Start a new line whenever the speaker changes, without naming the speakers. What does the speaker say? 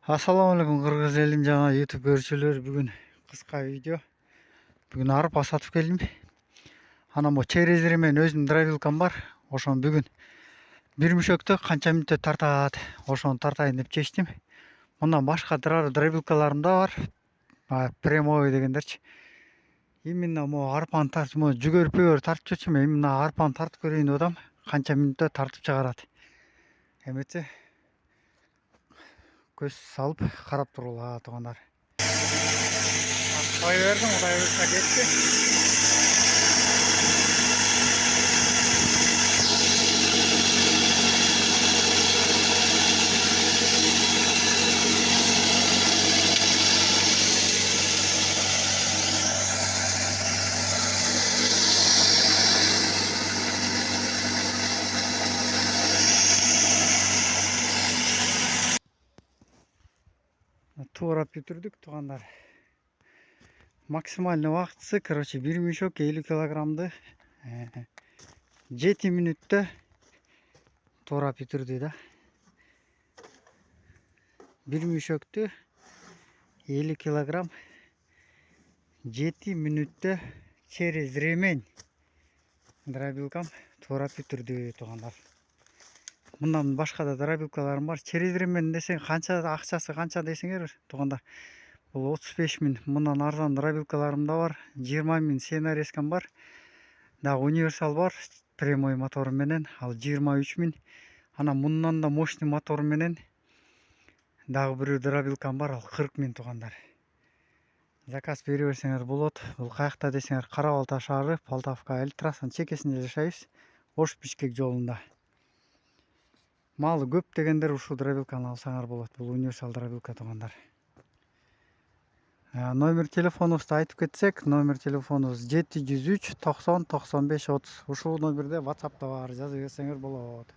Ассалаумалейкум кыргыз элим жана YouTube көрүүчүлөр. Бүгүн кыска видео. Бүгүн арпа сатып келдим. Анан бу черезери менен өзүмдүн дробилкам бар. Ошону бүгүн бир мүшөктө канча мүнөттө тартат, ошону тартайын деп чечтим. Мындан башка дробилкаларым да бар. Прямой дегендерчи. Именно могу арпаны тартып, жүгөрү тартып жүрчүмүн. Эми мына арпаны тартып көрөйүн деп атам. Канча мүнөттө тартып чыгарат. Эметсе көз салып карап турула туугандар. Кой бердим, Кудай буйрса кетти. Туура бүтүрдүк туугандар. Максимальный убактысы, короче, бир мүшөк 50 килограммды 7 мүнөттө туура бүтүрдү да. Бир мүшөктү 50 килограмм 7 мүнөттө через ремень дробилкам туура бүтүрдү туугандар. Мындан башка да дробилкаларым бар. Через ремень десең канча акчасы канча десеңер туугандар. Бул 35 миң. Мындан арзан дробилкаларым да бар. 20 миң сценарийскам бар. Дагы универсал бар, прямой мотору менен, ал 23 миң. Анан мындан да мощный мотору менен дагы бир дробилкам бар, ал 40 миң туугандар. Заказ бере берсеңер болот. Бул каякта десеңер Кара Балта шаары, Полтавка электростан чекесинде жашайбыз. Ош Бишкек жолунда. Малы көп дегендер ушул дробилканы алсаңар болот. Бул универсал дробилка туугандар. Номер телефонубузду айтып кетсек, номер телефонубуз 703 90 95 30. Ушул номерде WhatsApp'та бар, жазып берсеңер болот.